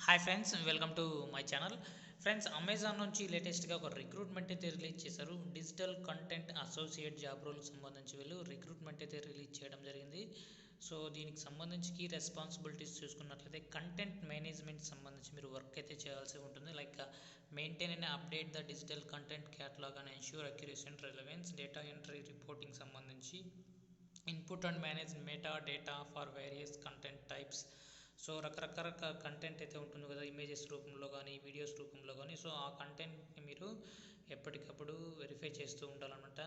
Hi friends, welcome to my channel. Friends, Amazon నుంచి లేటెస్ట్గా ఒక రిక్రూట్మెంట్ అయితే రిలీజ్ చేశారు. డిజిటల్ కంటెంట్ అసోసియేట్ జాబ్ రోల్కి సంబంధించి వీళ్ళు రిక్రూట్మెంట్ అయితే రిలీజ్ చేయడం జరిగింది. సో దీనికి సంబంధించి కీ రెస్పాన్సిబిలిటీస్ చూసుకున్నట్లయితే కంటెంట్ మేనేజ్మెంట్ సంబంధించి మీరు వర్క్ అయితే చేయాల్సి ఉంటుంది. Like maintain and update the digital content catalogue and ensure accuracy and relevance, data entry reporting సంబంధించి input and manage meta data for various content types. So రకరకాల content అయితే ఉంటుంది కదా, ఇమేజెస్ రూపంలో కానీ వీడియోస్ రూపంలో కానీ. సో ఆ కంటెంట్ని మీరు ఎప్పటికప్పుడు వెరిఫై చేస్తూ ఉండాలన్నమాట.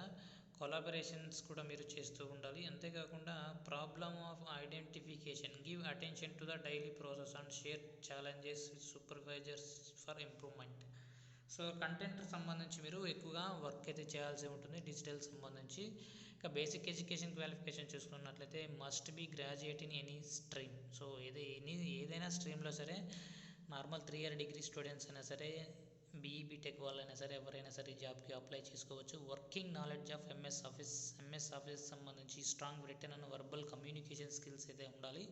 కొలాబరేషన్స్ కూడా మీరు చేస్తూ ఉండాలి. అంతేకాకుండా problem of identification, give attention to the daily process and share challenges with supervisors for improvement. So content సంబంధించి మీరు ఎక్కువగా వర్క్ అయితే చేయాల్సి ఉంటుంది డిజిటల్ సంబంధించి. ఇక బేసిక్ ఎడ్యుకేషన్ క్వాలిఫికేషన్ చూసుకున్నట్లయితే must be graduate in any stream. So ఏదైనా స్ట్రీమ్లో సరే, నార్మల్ 3 ఇయర్ డిగ్రీ స్టూడెంట్స్ అయినా సరే, బీఈ బీటెక్ వాళ్ళైనా సరే, ఎవరైనా సరే జాబ్కి అప్లై చేసుకోవచ్చు. Working knowledge of MS Office సంబంధించి strong written and verbal communication skills అయితే ఉండాలి.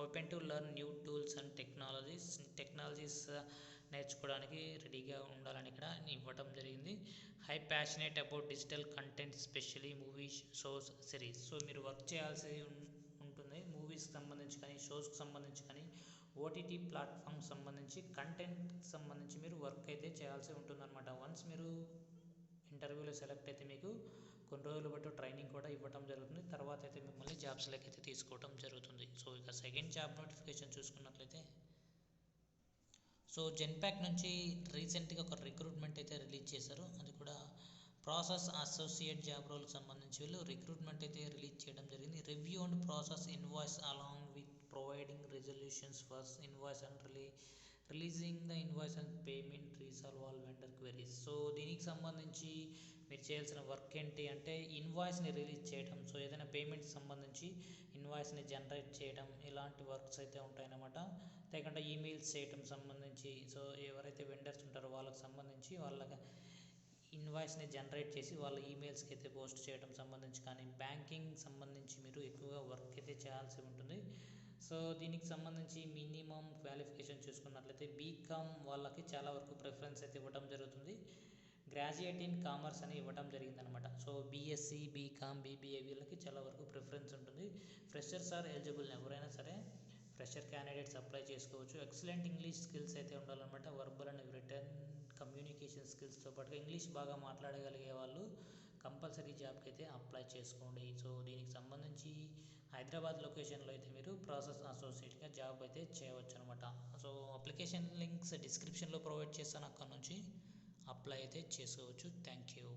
Open to learn new tools and technologies నేర్చుకోవడానికి రెడీగా ఉండాలని ఇక్కడ ఇవ్వడం జరిగింది. High passionate about digital content, specially movies, shows, series. So మీరు వర్క్ చేయాల్సి ఉంటుంది. మూవీస్కి సంబంధించి కానీ, షోస్కి సంబంధించి కానీ, ఓటీటీ ప్లాట్ఫామ్ సంబంధించి కంటెంట్ సంబంధించి మీరు వర్క్ అయితే చేయాల్సి ఉంటుందన్నమాట. వన్స్ మీరు ఇంటర్వ్యూలో సెలెక్ట్ అయితే మీకు కొన్ని రోజులు బట్టి ట్రైనింగ్ కూడా ఇవ్వడం జరుగుతుంది. తర్వాత అయితే మిమ్మల్ని జాబ్స్లోకి అయితే తీసుకోవడం జరుగుతుంది. సో ఇక సెకండ్ జాబ్ నోటిఫికేషన్ చూసుకున్నట్లయితే, సో జెన్పాక్ నుంచి రీసెంట్గా ఒక రిక్రూట్మెంట్ అయితే రిలీజ్ చేశారు. అది కూడా ప్రాసెస్ అసోసియేట్ జాబ్ రోల్కి సంబంధించి వీళ్ళు రిక్రూట్మెంట్ అయితే రిలీజ్ చేయడం జరిగింది. Review and process invoice along with providing resolutions first invoice and releasing the invoice and payment, resolve all vendor queries. So దీనికి సంబంధించి మీరు చేయాల్సిన వర్క్ ఏంటి అంటే ఇన్వాయిస్ని రిలీజ్ చేయడం. సో ఏదైనా పేమెంట్ సంబంధించి ఇన్వాయిస్ని జనరేట్ చేయడం, ఇలాంటి వర్క్స్ అయితే ఉంటాయన్నమాట. లేకుంటే ఈమెయిల్స్ చేయడం సంబంధించి, సో ఎవరైతే వెండర్స్ ఉంటారో వాళ్ళకి సంబంధించి వాళ్ళకి ఇన్వాయిస్ని జనరేట్ చేసి వాళ్ళ ఈమెయిల్స్కి అయితే పోస్ట్ చేయడం సంబంధించి కానీ, బ్యాంకింగ్ సంబంధించి మీరు ఎక్కువగా వర్క్ అయితే చేయాల్సి ఉంటుంది. సో దీనికి సంబంధించి మినిమం క్వాలిఫికేషన్ చూసుకున్నట్లయితే బీకామ్ వాళ్ళకి చాలా వరకు ప్రిఫరెన్స్ అయితే ఇవ్వడం జరుగుతుంది. గ్రాడ్యుయేట్ ఇన్ కామర్స్ అని ఇవ్వడం జరిగిందనమాట. సో బీఎస్సీ, బీకామ్, బీబీఏ వీళ్ళకి చాలా వరకు ప్రిఫరెన్స్ ఉంటుంది. ఫ్రెషర్స్ ఆర్ ఎలిజిబుల్, ఎవరైనా సరే ఫ్రెషర్ క్యాండిడేట్స్ అప్లై చేసుకోవచ్చు. ఎక్సలెంట్ ఇంగ్లీష్ స్కిల్స్ అయితే ఉండాలన్నమాట. వర్బల్ అండ్ రిటర్న్ కమ్యూనికేషన్ స్కిల్స్తో పాటుగా ఇంగ్లీష్ బాగా మాట్లాడగలిగే వాళ్ళు కంపల్సరీ జాబ్కి అయితే అప్లై చేసుకోండి. సో దీనికి సంబంధించి హైదరాబాద్ లొకేషన్లో అయితే మీరు ప్రాసెస్ అసోసియేట్గా జాబ్ అయితే చేయవచ్చు అనమాట. సో అప్లికేషన్ లింక్స్ డిస్క్రిప్షన్లో ప్రొవైడ్ చేస్తాను, అక్కడ నుంచి అప్లై అయితే చేసుకోవచ్చు. Thank you.